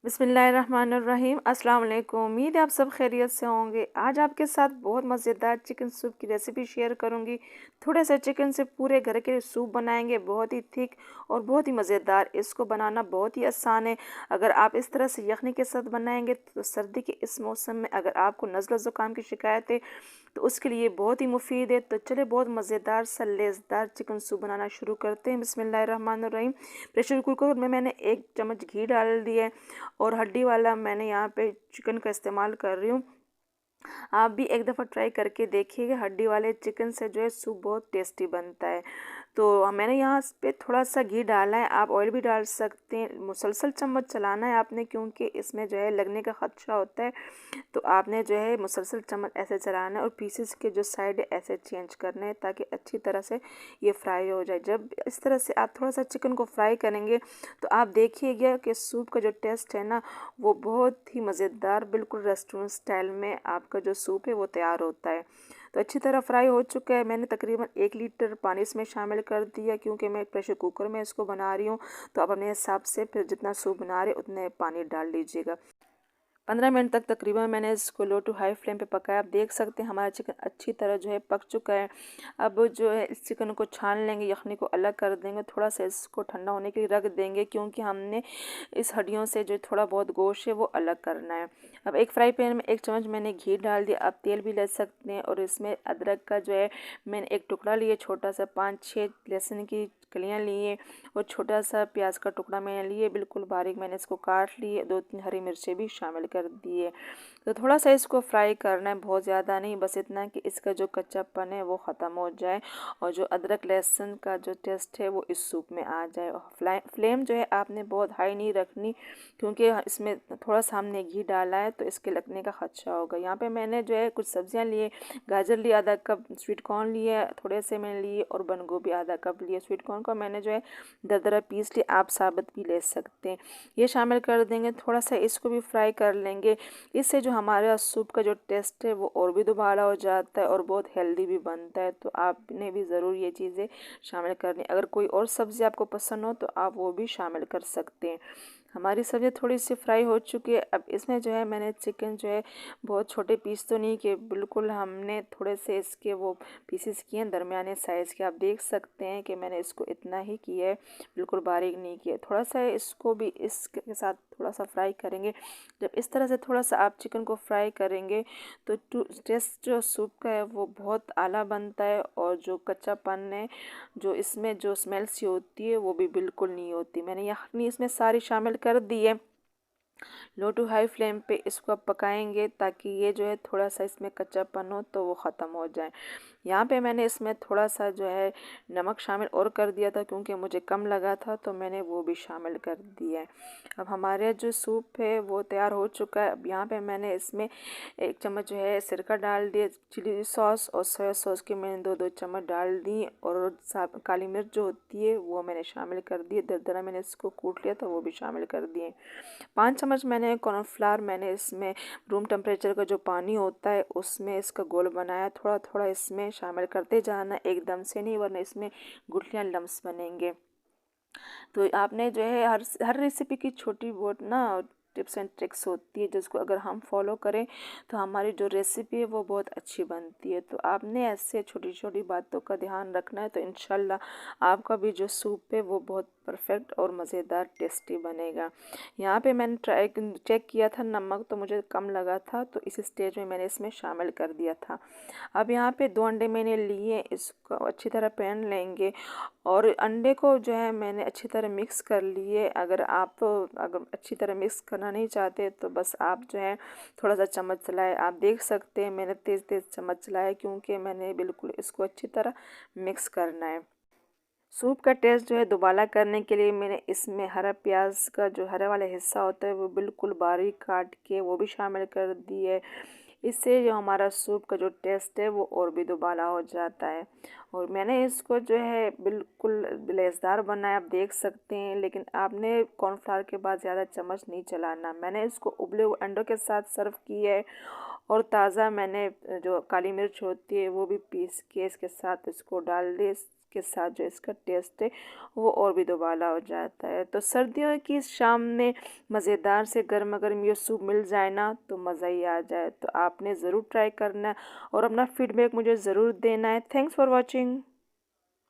बिस्मिल्लाहिर्रहमानिर्रहीम। अस्सलाम वालेकुम। उम्मीद है आप सब खैरियत से होंगे। आज आपके साथ बहुत मज़ेदार चिकन सूप की रेसिपी शेयर करूंगी। थोड़े से चिकन से पूरे घर के लिए सूप बनाएंगे, बहुत ही थिक और बहुत ही मज़ेदार। इसको बनाना बहुत ही आसान है। अगर आप इस तरह से यखनी के साथ बनाएंगे तो सर्दी के इस मौसम में अगर आपको नज़ला ज़ुकाम की शिकायत है तो उसके लिए बहुत ही मुफीद है। तो चले बहुत मज़ेदार सा लेज़दार चिकन सूप बनाना शुरू करते हैं। बिस्मिल्लाहिर्रहमानिर्रहीम। प्रेशर कुकर में मैंने 1 चम्मच घी डाल दिया है और हड्डी वाला मैंने यहाँ पे चिकन का इस्तेमाल कर रही हूँ। आप भी एक दफ़ा ट्राई करके देखिएगा। हड्डी वाले चिकन से जो है सूप बहुत टेस्टी बनता है। तो मैंने यहाँ पे थोड़ा सा घी डाला है, आप ऑयल भी डाल सकते हैं। मुसलसल चम्मच चलाना है आपने, क्योंकि इसमें जो है लगने का खदशा होता है। तो आपने जो है मुसलसल चम्मच ऐसे चलाना है और पीसेस के जो साइड है ऐसे चेंज करने हैं ताकि अच्छी तरह से ये फ्राई हो जाए। जब इस तरह से आप थोड़ा सा चिकन को फ्राई करेंगे तो आप देखिएगा कि सूप का जो टेस्ट है ना वो बहुत ही मज़ेदार, बिल्कुल रेस्टोरेंट स्टाइल में आपका जो सूप है वो तैयार होता है। तो अच्छी तरह फ्राई हो चुका है। मैंने तकरीबन 1 लीटर पानी इसमें शामिल कर दिया, क्योंकि मैं प्रेशर कुकर में इसको बना रही हूँ। तो आप अपने हिसाब से फिर जितना सूप बना रहे उतने पानी डाल लीजिएगा। 15 मिनट तक तकरीबन मैंने इसको लो टू हाई फ्लेम पे पकाया। आप देख सकते हैं हमारा चिकन अच्छी तरह जो है पक चुका है। अब जो है इस चिकन को छान लेंगे, यखनी को अलग कर देंगे, थोड़ा सा इसको ठंडा होने के लिए रख देंगे, क्योंकि हमने इस हड्डियों से जो थोड़ा बहुत गोश्त है वो अलग करना है। अब एक फ्राई पैन में 1 चम्मच मैंने घी डाल दिया। आप तेल भी ले सकते हैं। और इसमें अदरक का जो है मैंने एक टुकड़ा लिया छोटा सा, 5-6 लहसुन की कलियाँ लिए और छोटा सा प्याज का टुकड़ा मैंने लिए, बिल्कुल बारीक मैंने इसको काट लिए। 2-3 हरी मिर्चें भी शामिल कर दिए। तो थोड़ा सा इसको फ्राई करना है, बहुत ज़्यादा नहीं, बस इतना कि इसका जो कच्चापन है वो ख़त्म हो जाए और जो अदरक लहसुन का जो टेस्ट है वो इस सूप में आ जाए। और फ्लेम जो है आपने बहुत हाई नहीं रखनी, क्योंकि इसमें थोड़ा सा हमने घी डाला है तो इसके लगने का खदशा होगा। यहाँ पे मैंने जो है कुछ सब्जियाँ लिए, गाजर लिए आधा कप, स्वीट कॉर्न लिए थोड़े से मैंने लिए और बंद गोभी आधा कप लिए। स्वीट कॉर्न को मैंने जो है दरदरा पीस लिया, आप साबुत भी ले सकते हैं। ये शामिल कर देंगे, थोड़ा सा इसको भी फ्राई कर लेंगे। इससे जो हमारा सूप का जो टेस्ट है वो और भी दोबारा हो जाता है और बहुत हेल्दी भी बनता है। तो आपने भी ज़रूर ये चीज़ें शामिल करनी। अगर कोई और सब्ज़ी आपको पसंद हो तो आप वो भी शामिल कर सकते हैं। हमारी सब्ज़ी थोड़ी सी फ्राई हो चुकी है। अब इसमें जो है मैंने चिकन जो है बहुत छोटे पीस तो नहीं किए, बिल्कुल हमने थोड़े से इसके वो पीसेस किए हैं दरमियाने साइज़ के। आप देख सकते हैं कि मैंने इसको इतना ही किया है, बिल्कुल बारीक नहीं किया। थोड़ा सा इसको भी इसके साथ थोड़ा सा फ्राई करेंगे। जब इस तरह से थोड़ा सा आप चिकन को फ्राई करेंगे तो टेस्ट जो सूप का है वो बहुत आला बनता है और जो कच्चापन है, जो इसमें जो स्मेल सी होती है वो भी बिल्कुल नहीं होती। मैंने यखनी इसमें सारी शामिल कर दी है। लो टू हाई फ्लेम पे इसको अब पकाएंगे ताकि ये जो है थोड़ा सा इसमें कच्चापन हो तो वो ख़त्म हो जाए। यहाँ पे मैंने इसमें थोड़ा सा जो है नमक शामिल और कर दिया था, क्योंकि मुझे कम लगा था तो मैंने वो भी शामिल कर दिया है। अब हमारे जो सूप है वो तैयार हो चुका है। अब यहाँ पे मैंने इसमें 1 चम्मच जो है सिरका डाल दिया। चिली सॉस और सोया सॉस की मैंने 2-2 चम्मच डाल दी और काली मिर्च जो होती है वो मैंने शामिल कर दी। दरदरा मैंने इसको कूट लिया तो वो भी शामिल कर दिए। 5 चम्मच मैंने कॉर्नफ्लावर, मैंने इसमें रूम टेम्परेचर का जो पानी होता है उसमें इसका घोल बनाया। थोड़ा थोड़ा इसमें शामिल करते जाना, एकदम से नहीं, वरना इसमें गुठलियाँ लम्स बनेंगे। तो आपने जो है हर रेसिपी की छोटी बहुत ना टिप्स एंड ट्रिक्स होती है, जिसको अगर हम फॉलो करें तो हमारी जो रेसिपी है वो बहुत अच्छी बनती है। तो आपने ऐसे छोटी छोटी बातों का ध्यान रखना है तो इंशाल्लाह आपका भी जो सूप है वो बहुत परफेक्ट और मज़ेदार टेस्टी बनेगा। यहाँ पे मैंने चेक किया था नमक, तो मुझे कम लगा था, तो इस स्टेज में मैंने इसमें शामिल कर दिया था। अब यहाँ पे 2 अंडे मैंने लिए, इसको अच्छी तरह पैन लेंगे और अंडे को जो है मैंने अच्छी तरह मिक्स कर लिए। अगर अच्छी तरह मिक्स करना नहीं चाहते तो बस आप जो है थोड़ा सा चम्मच चलाए। आप देख सकते हैं मैंने तेज़ तेज़ चम्मच चलाया, क्योंकि मैंने बिल्कुल इसको अच्छी तरह मिक्स करना है। सूप का टेस्ट जो है दोबारा करने के लिए मैंने इसमें हरा प्याज का जो हरा वाला हिस्सा होता है वो बिल्कुल बारीक काट के वो भी शामिल कर दिए। इससे जो हमारा सूप का जो टेस्ट है वो और भी दोबारा हो जाता है। और मैंने इसको जो है बिल्कुल लेसदार बनाया, आप देख सकते हैं, लेकिन आपने कॉर्नफ्लावर के बाद ज़्यादा चम्मच नहीं चलाना। मैंने इसको उबले हुए अंडों के साथ सर्व किया है और ताज़ा मैंने जो काली मिर्च होती है वो भी पीस के इसके साथ इसको डाल दी। के साथ जो इसका टेस्ट है वो और भी दुबाला हो जाता है। तो सर्दियों की शाम में मज़ेदार से गर्मा गर्म ये सूप मिल जाए ना तो मज़ा ही आ जाए। तो आपने ज़रूर ट्राई करना है और अपना फीडबैक मुझे ज़रूर देना है। Thanks for watching.